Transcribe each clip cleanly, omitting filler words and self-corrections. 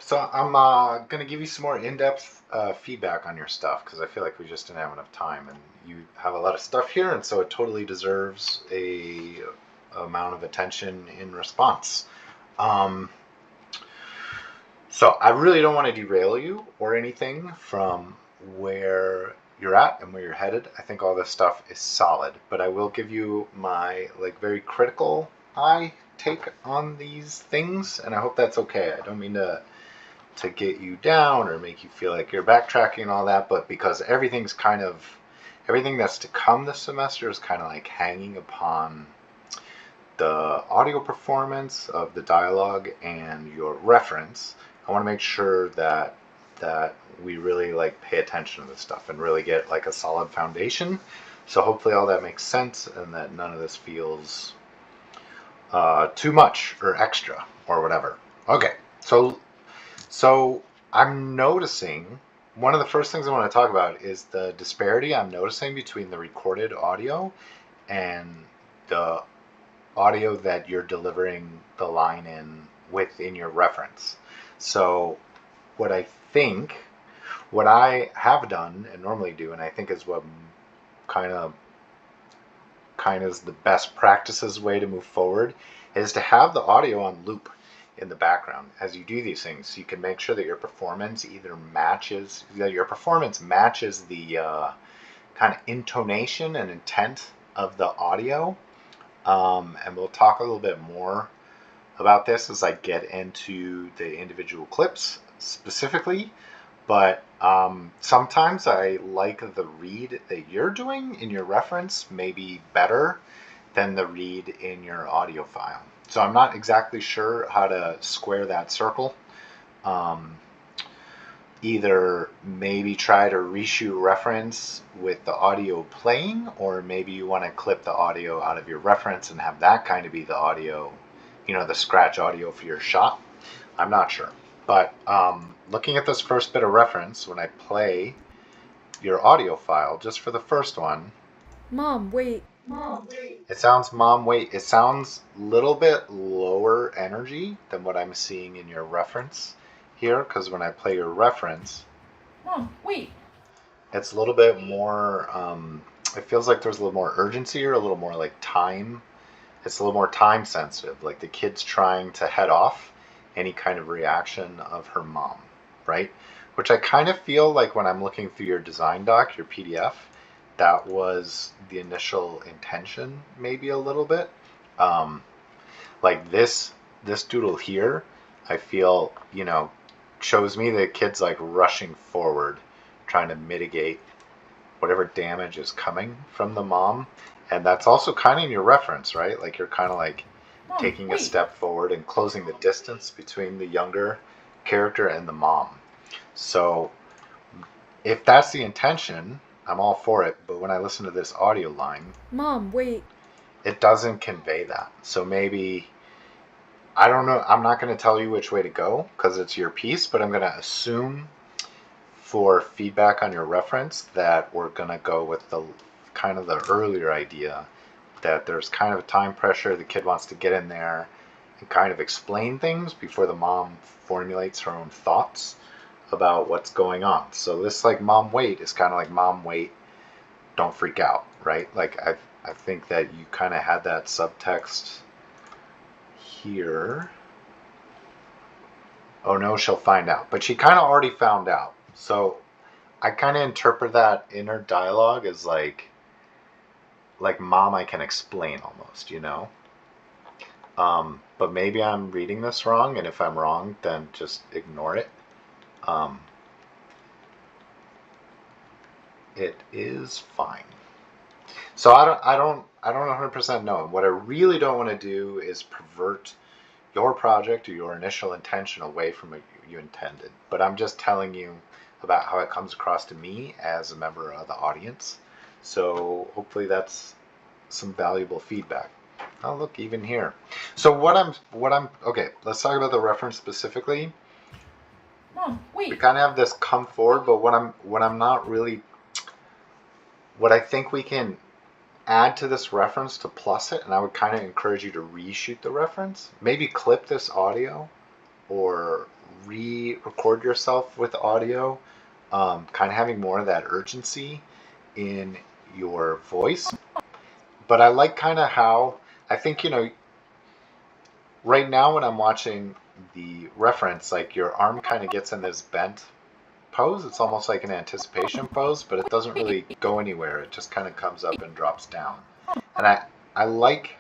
So I'm going to give you some more in-depth feedback on your stuff because I feel like we just didn't have enough time, and you have a lot of stuff here, and so it totally deserves a amount of attention in response. Um, so I really don't want to derail you or anything from where you're at and where you're headed. I think all this stuff is solid, but I will give you my like very critical eye take on these things, and I hope that's okay. I don't mean to get you down or make you feel like you're backtracking and all that, but because everything that's to come this semester is kind of like hanging upon the audio performance of the dialogue and your reference. I want to make sure that we really like pay attention to this stuff and really get like a solid foundation. So hopefully all that makes sense and that none of this feels too much or extra or whatever. Okay, so I'm noticing one of the first things I want to talk about is the disparity I'm noticing between the recorded audio and the audio that you're delivering the line in within your reference. So what I think, what I have done and normally do, and I think is what kind of is the best practices way to move forward, is to have the audio on loop in the background as you do these things. So you can make sure that your performance matches the kind of intonation and intent of the audio. And we'll talk a little bit more about this as I get into the individual clips specifically. But sometimes I like the read that you're doing in your reference maybe better than the read in your audio file. So I'm not exactly sure how to square that circle. Either maybe try to reshoot reference with the audio playing, or maybe you want to clip the audio out of your reference and have that kind of be the audio, the scratch audio for your shot. I'm not sure. But looking at this first bit of reference, when I play your audio file, just for the first one, Mom, wait. it sounds mom wait. It sounds a little bit lower energy than what I'm seeing in your reference here, because when I play your reference, Mom, wait. it's a little bit more. It feels like there's a little more urgency or a little more like time. It's a little more time sensitive, like the kid's trying to head off any kind of reaction of her mom, right? Which I kind of feel like when I'm looking through your design doc, your PDF, that was the initial intention, maybe a little bit. Um, like this doodle here, I feel shows me the kid's like rushing forward, trying to mitigate whatever damage is coming from the mom. And that's also kind of in your reference, right? Like you're kind of like Mom, taking a wait. step forward and closing the distance between the younger character and the mom. So if that's the intention, I'm all for it. But when I listen to this audio line, Mom, wait. it doesn't convey that. So maybe, I don't know, I'm not going to tell you which way to go because it's your piece, but I'm going to assume for feedback on your reference that we're going to go with the kind of the earlier idea that there's kind of a time pressure. The kid wants to get in there and kind of explain things before the mom formulates her own thoughts about what's going on. So this like mom wait is kind of like mom wait, don't freak out, right? Like I think that you kind of had that subtext here. Oh no, she'll find out. But she kind of already found out. So I kind of interpret that inner dialogue as like mom I can explain almost. But maybe I'm reading this wrong, and if I'm wrong, then just ignore it. Um, it is fine. So I don't 100% know. What I really don't want to do is pervert your project or your initial intention away from what you intended. But I'm just telling you about how it comes across to me as a member of the audience. So hopefully that's some valuable feedback. Oh, look, even here. So okay, let's talk about the reference specifically. Mom, We wait. kind of have this come forward, but what I'm not really, what I think we can add to this reference to plus it, and I would kind of encourage you to reshoot the reference. Maybe clip this audio or re-record yourself with audio, kind of having more of that urgency in your voice. But I like kind of how, I think, right now when I'm watching the reference, like your arm kind of gets in this bent pose. It's almost like an anticipation pose, but it doesn't really go anywhere. It just kind of comes up and drops down. And I like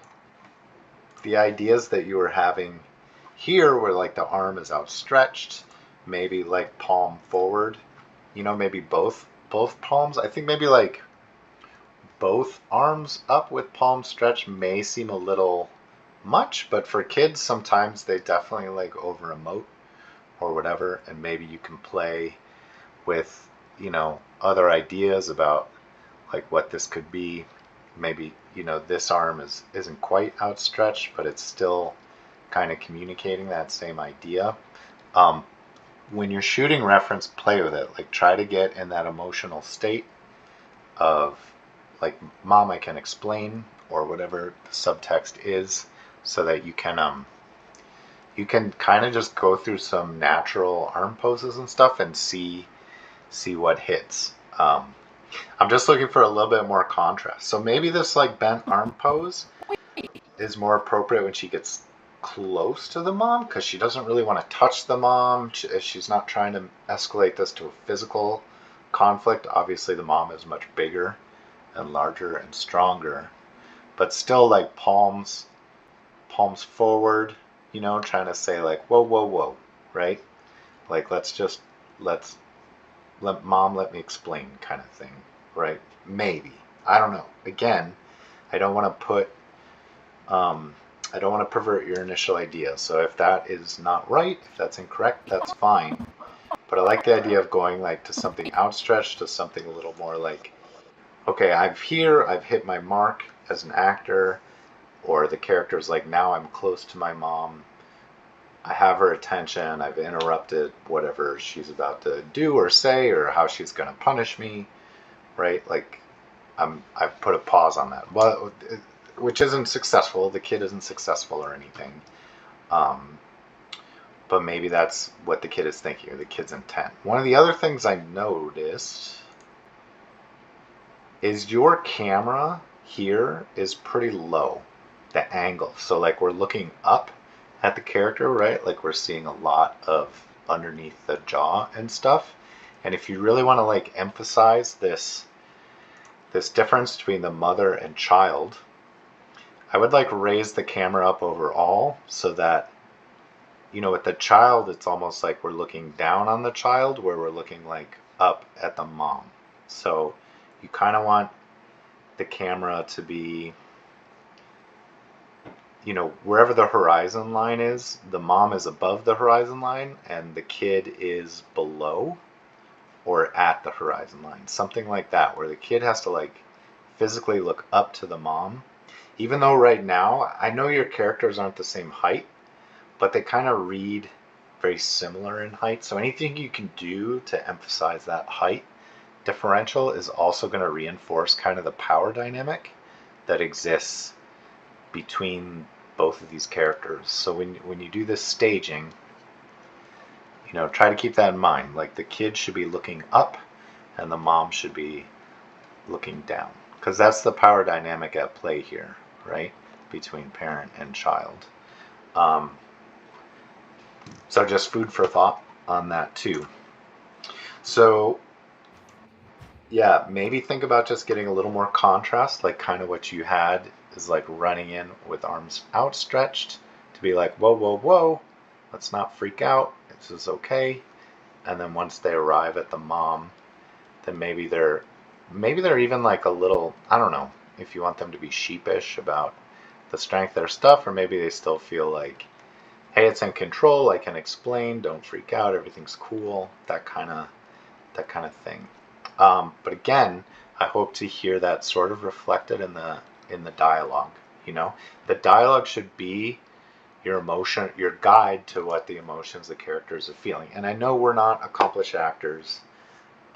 the ideas that you were having here where like the arm is outstretched, maybe like palm forward, maybe both palms. I think maybe like both arms up with palms stretched may seem a little much, but for kids sometimes they definitely like over emote or whatever, and maybe you can play with other ideas about like what this could be. Maybe this arm isn't quite outstretched, but it's still kind of communicating that same idea. When you're shooting reference, play with it. Like try to get in that emotional state of like, Mom, I can explain, or whatever the subtext is, so that you can kind of just go through some natural arm poses and stuff and see what hits. I'm just looking for a little bit more contrast. So maybe this like bent arm pose is more appropriate when she gets close to the mom, because she doesn't really want to touch the mom. She's not trying to escalate this to a physical conflict. Obviously the mom is much bigger and larger and stronger, but still like palms forward, trying to say like, whoa, whoa, whoa, right? Like let mom let me explain kind of thing, right? Maybe. I don't know. Again, I don't want to pervert your initial idea. So if that is not right, if that's incorrect, that's fine. But I like the idea of going like to something outstretched, to something a little more like, okay, I've hit my mark as an actor, or the character's like, now I'm close to my mom. I have her attention. I've interrupted whatever she's about to do or say, or how she's going to punish me, right? Like, I've put a pause on that, which isn't successful. The kid isn't successful or anything, but maybe that's what the kid is thinking, or the kid's intent. One of the other things I noticed is your camera here is pretty low, the angle. So like we're looking up at the character, right? Like we're seeing a lot of underneath the jaw and stuff. And if you really want to like emphasize this difference between the mother and child, I would like raise the camera up overall so that, with the child, it's almost like we're looking down on the child, where we're looking like up at the mom. So you kind of want the camera to be, wherever the horizon line is, the mom is above the horizon line and the kid is below or at the horizon line. Something like that, where the kid has to like physically look up to the mom. Even though right now, I know your characters aren't the same height, but they kind of read very similar in height. So anything you can do to emphasize that height differential is also going to reinforce kind of the power dynamic that exists between both of these characters. So when you do this staging, try to keep that in mind. Like the kid should be looking up and the mom should be looking down, because that's the power dynamic at play here, right? Between parent and child. So just food for thought on that too. So yeah, maybe think about just getting a little more contrast, like kind of what you had is like running in with arms outstretched, to be like, whoa, whoa, whoa, let's not freak out, this is okay. And then once they arrive at the mom, then maybe they're even like a little, I don't know if you want them to be sheepish about the strength of their stuff, or maybe they still feel like, hey, it's in control, I can explain, don't freak out, everything's cool, that kind of thing. But again, I hope to hear that sort of reflected in the dialogue. The dialogue should be your emotion, your guide to what the emotions the characters are feeling. And I know we're not accomplished actors,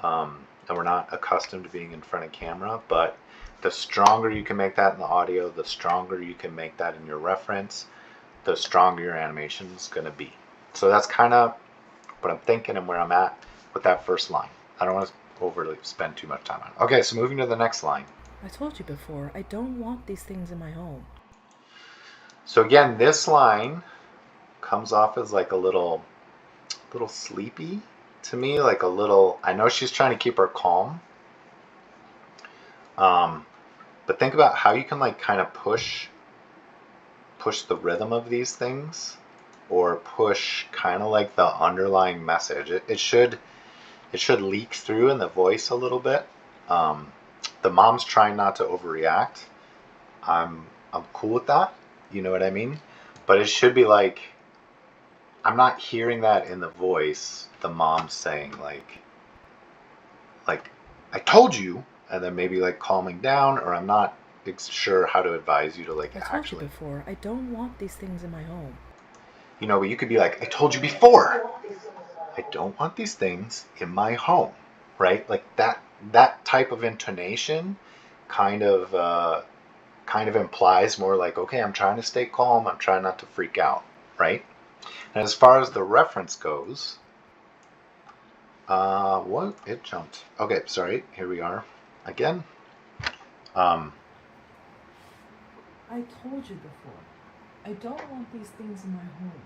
and we're not accustomed to being in front of camera, but the stronger you can make that in the audio, the stronger you can make that in your reference, the stronger your animation is going to be. So that's kind of but I'm thinking and where I'm at with that first line. I don't want to overly spend too much time on it. Okay, so moving to the next line. I told you before, I don't want these things in my home. So again, this line comes off as like a little sleepy to me, like a little, I know she's trying to keep her calm. But think about how you can like kind of push the rhythm of these things, or push kind of like the underlying message. It should leak through in the voice a little bit. The mom's trying not to overreact. I'm cool with that. You know what I mean? But it should be like, I'm not hearing that in the voice. The mom saying like I told you, and then maybe like calming down, or I'm not sure how to advise you to like I told actually. you before, I don't want these things in my home. You know, but you could be like, I told you before, I don't want these things in my home, right? Like that type of intonation kind of implies more like, okay, I'm trying to stay calm, I'm trying not to freak out, right? And as far as the reference goes, what? It jumped. Okay, sorry, here we are again. I told you before, I don't want these things in my home.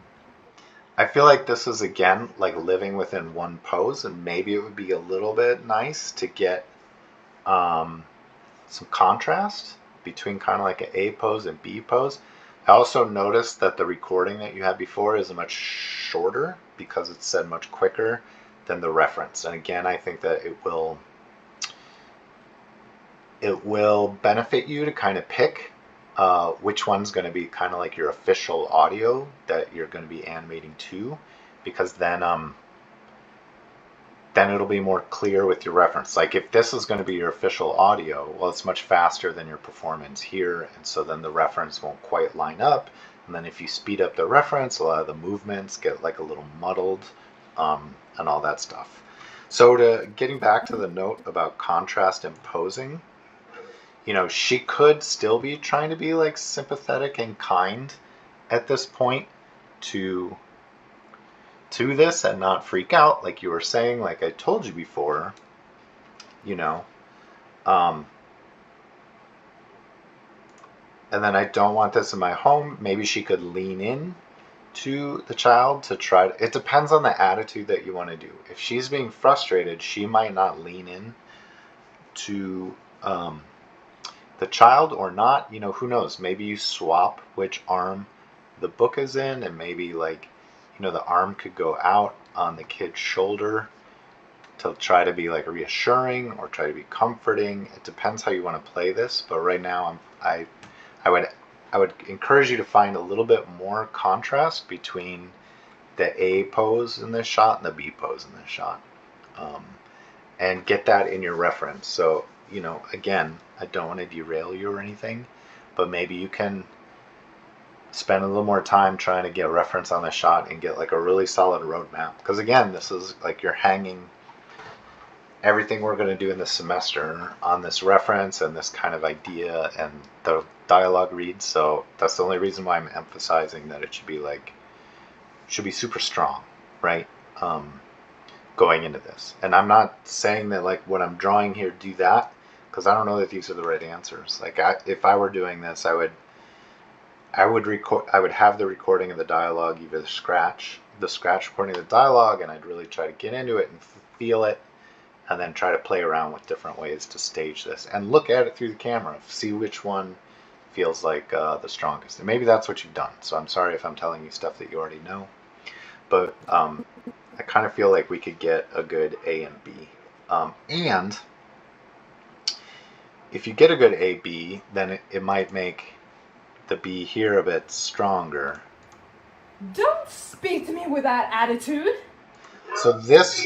I feel like this is again like living within one pose, and maybe it would be a little bit nice to get some contrast between kind of like an A pose and B pose. I also noticed that the recording that you had before is much shorter because it's said much quicker than the reference. And again, I think that it will benefit you to kind of pick which one's going to be kind of like your official audio that you're going to be animating to, because then it'll be more clear with your reference. Like if this is going to be your official audio, well, it's much faster than your performance here, and so then the reference won't quite line up. And then if you speed up the reference, a lot of the movements get like a little muddled, and all that stuff. So getting back to the note about contrast and posing, you know, she could still be trying to be like sympathetic and kind at this point to this and not freak out, like you were saying, like I told you before, you know. And then I don't want this in my home. Maybe she could lean in to the child to try to, it depends on the attitude that you want to do. If she's being frustrated, she might not lean in to the child or not. You know, who knows? Maybe you swap which arm the book is in, and maybe like, you know, the arm could go out on the kid's shoulder to try to be like reassuring or try to be comforting. It depends how you want to play this, but right now I would encourage you to find a little bit more contrast between the A pose in this shot and the B pose in this shot, and get that in your reference. So, you know, again, I don't want to derail you or anything, but maybe you can spend a little more time trying to get a reference on the shot and get like a really solid roadmap. Because again, this is like you're hanging everything we're going to do in this semester on this reference and this kind of idea and the dialogue reads. So that's the only reason why I'm emphasizing that it should be super strong, right? Going into this. And I'm not saying that like what I'm drawing here, do that, because I don't know that these are the right answers. Like if I were doing this, I would have the recording of the dialogue, either the scratch recording of the dialogue, and I'd really try to get into it and feel it, and then try to play around with different ways to stage this and look at it through the camera, see which one feels like the strongest. And maybe that's what you've done. So I'm sorry if I'm telling you stuff that you already know, but I kind of feel like we could get a good A and B. And if you get a good A, B, then it might make the B here a bit stronger. Don't speak to me with that attitude. So this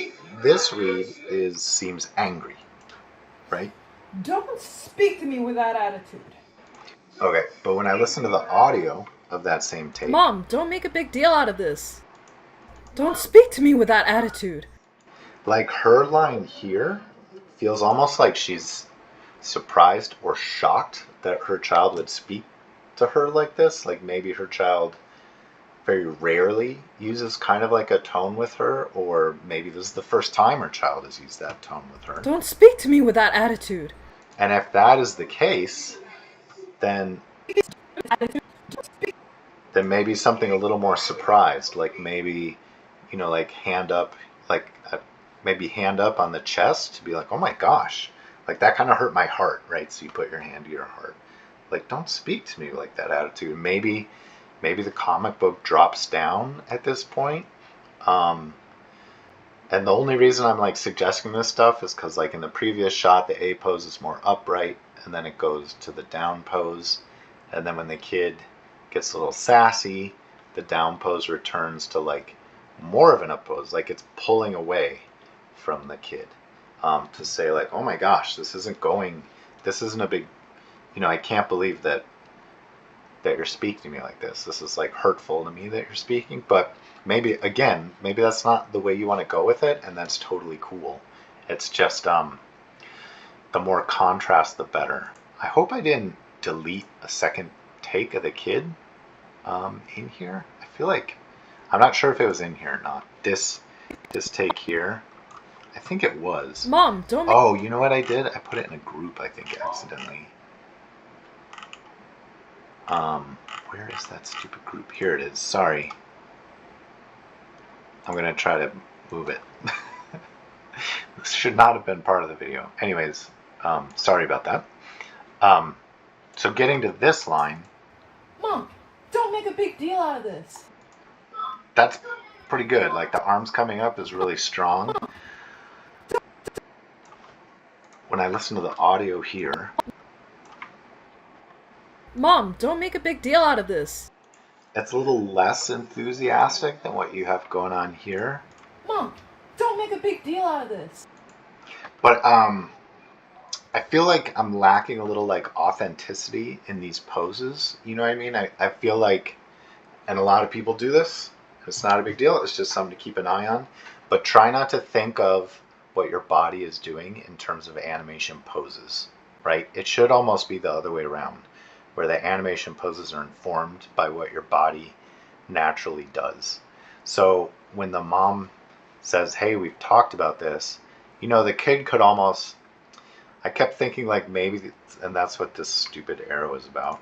read seems angry, right? Don't speak to me with that attitude. Okay, but when I listen to the audio of that same tape, Mom, don't make a big deal out of this. Don't speak to me with that attitude. like her line here feels almost like she's surprised or shocked that her child would speak to her like this. Like maybe her child very rarely uses kind of like a tone with her, or maybe this is the first time her child has used that tone with her. Don't speak to me with that attitude. And if that is the case, then maybe something a little more surprised, like maybe, like hand up, like maybe hand up on the chest to be like, oh my gosh, like that kind of hurt my heart, right? So you put your hand to your heart, like don't speak to me like that attitude. Maybe the comic book drops down at this point. And the only reason I'm like suggesting this stuff is because like in the previous shot, the A pose is more upright, and then it goes to the down pose, and then when the kid gets a little sassy, the down pose returns to like more of an up pose, like it's pulling away from the kid, to say like, oh my gosh, this isn't a big, I can't believe that you're speaking to me like this. This is like hurtful to me that you're speaking, but maybe that's not the way you want to go with it, and that's totally cool. It's just the more contrast, the better. I hope I didn't delete a second take of the kid in here. I feel like I'm not sure if it was in here or not. This take here, I think it was. Mom, don't. Oh, you know what I did? I put it in a group, I think, accidentally. Where is that stupid group? Here it is. Sorry. I'm gonna try to move it. This should not have been part of the video. Anyways, sorry about that. So getting to this line. Mom, don't make a big deal out of this. That's pretty good. Like the arms coming up is really strong. When I listen to the audio here. Mom, don't make a big deal out of this. It's a little less enthusiastic than what you have going on here. Mom, don't make a big deal out of this. But I feel like I'm lacking a little like authenticity in these poses. You know what I mean? I feel like, and a lot of people do this, it's not a big deal, it's just something to keep an eye on. But try not to think of what your body is doing in terms of animation poses, right? It should almost be the other way around, where the animation poses are informed by what your body naturally does. So when the mom says, hey, we've talked about this, the kid could almost, I kept thinking like maybe, and that's what this stupid arrow is about.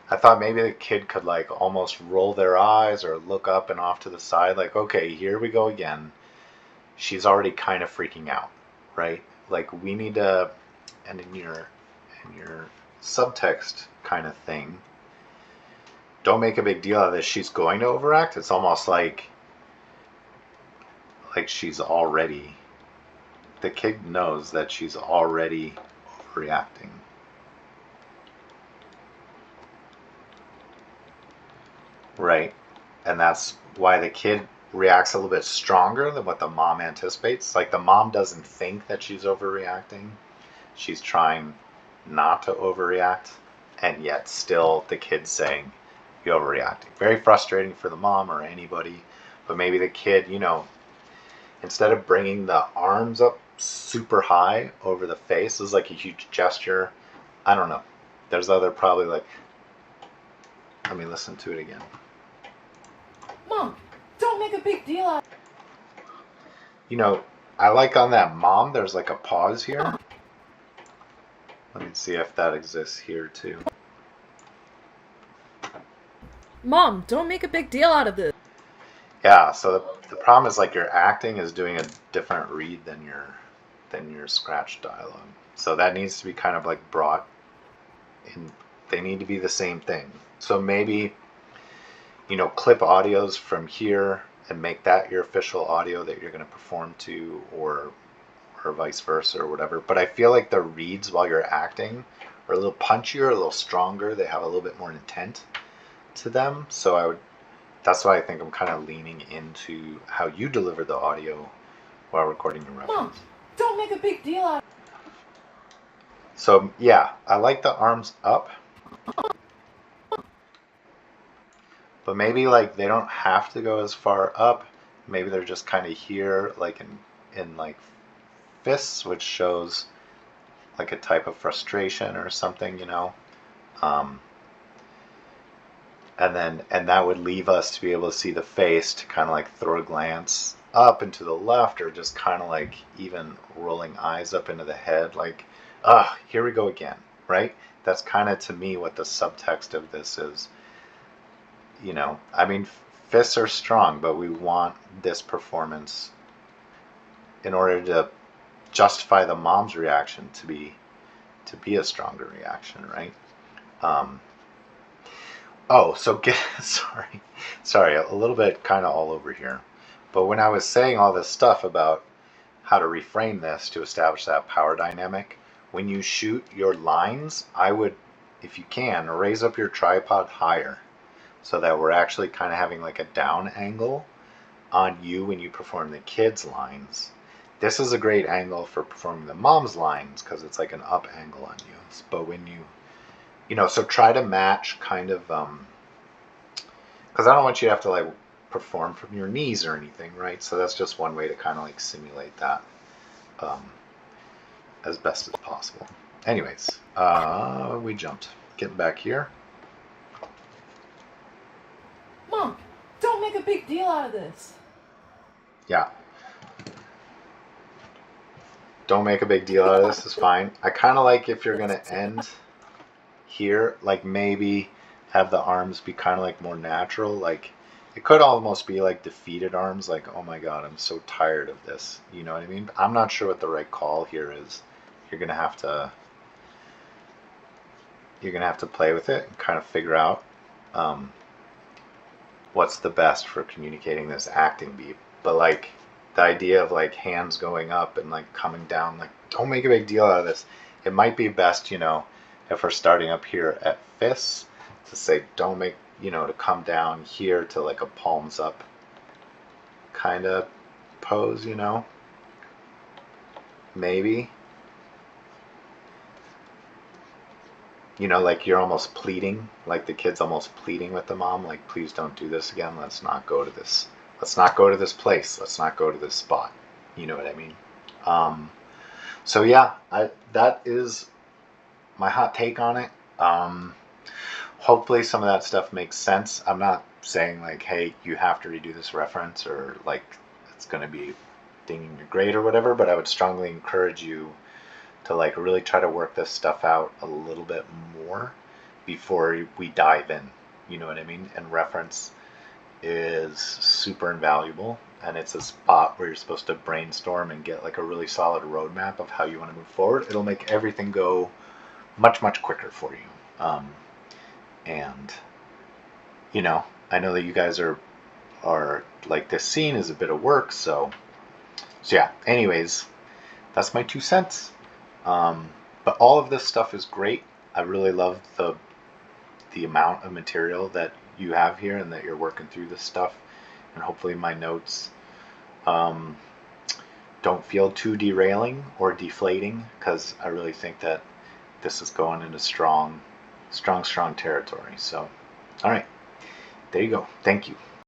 I thought maybe the kid could like almost roll their eyes or look up and off to the side, like, okay, here we go again. She's already kind of freaking out, right? Like we need to, and in your subtext kind of thing, don't make a big deal out of this. She's going to overact. It's almost like she's already, the kid knows that she's already overreacting. Right? And that's why the kid reacts a little bit stronger than what the mom anticipates. Like the mom doesn't think that she's overreacting. She's trying not to overreact, and yet still the kid's saying you're overreacting. Very frustrating for the mom or anybody, but maybe the kid, instead of bringing the arms up super high over the face, this is like a huge gesture. I don't know. There's other probably like, let me listen to it again. Mom, don't make a big deal out. I like on that mom, there's like a pause here. Let me see if that exists here too. Mom, don't make a big deal out of this. Yeah, so the problem is like your acting is doing a different read than your scratch dialogue. So that needs to be kind of like brought in. They need to be the same thing. So maybe, clip audios from here and make that your official audio that you're going to perform to, or vice versa or whatever. But I feel like the reads while you're acting are a little punchier, a little stronger. They have a little bit more intent to them. So that's why I think I'm kind of leaning into how you deliver the audio while recording your reference. Mom, don't make a big deal out. So yeah, I like the arms up. But maybe like they don't have to go as far up. Maybe they're just kind of here, like in like fists, which shows like a type of frustration or something, and that would leave us to be able to see the face, to kind of like throw a glance up and to the left, or just kind of like even rolling eyes up into the head, like, here we go again, right? That's kind of, to me, what the subtext of this is. I mean, fists are strong, but we want this performance, in order to justify the mom's reaction, to be a stronger reaction, right? So sorry, a little bit kind of all over here. But when I was saying all this stuff about how to reframe this to establish that power dynamic, when you shoot your lines, I would, if you can, raise up your tripod higher so that we're actually kind of having like a down angle on you when you perform the kids' lines. This is a great angle for performing the mom's lines because it's like an up angle on you. But when so try to match kind of, because I don't want you to have to like perform from your knees or anything, right? So that's just one way to kind of like simulate that as best as possible. Anyways, we jumped. Getting back here. Mom, don't make a big deal out of this. Yeah. Don't make a big deal out of this is fine. I kind of like, if you're going to end here, like maybe have the arms be kind of like more natural. Like it could almost be like defeated arms, like, oh my god, I'm so tired of this. You know what I mean? I'm not sure what the right call here is. You're gonna have to play with it and kind of figure out what's the best for communicating this acting beat. But like the idea of like hands going up and like coming down, like don't make a big deal out of this. It might be best, if we're starting up here at fists, to say don't make, to come down here to like a palms up kind of pose, maybe. Like you're almost pleading, like the kid's almost pleading with the mom, like, please don't do this again. Let's not go to this place. Let's not go to this spot. You know what I mean? So yeah, that is my hot take on it. Hopefully some of that stuff makes sense. I'm not saying like, hey, you have to redo this reference, or like it's going to be dinging your grade or whatever, but I would strongly encourage you to like really try to work this stuff out a little bit more before we dive in. You know what I mean? And reference is super invaluable, and it's a spot where you're supposed to brainstorm and get like a really solid roadmap of how you want to move forward. It'll make everything go much, much quicker for you. And I know that you guys are like, this scene is a bit of work, so yeah. Anyways, that's my 2 cents. But all of this stuff is great. I really love the amount of material that you have here, and that you're working through this stuff. And hopefully my notes don't feel too derailing or deflating, because I really think that this is going into strong territory. So, all right, there you go. Thank you.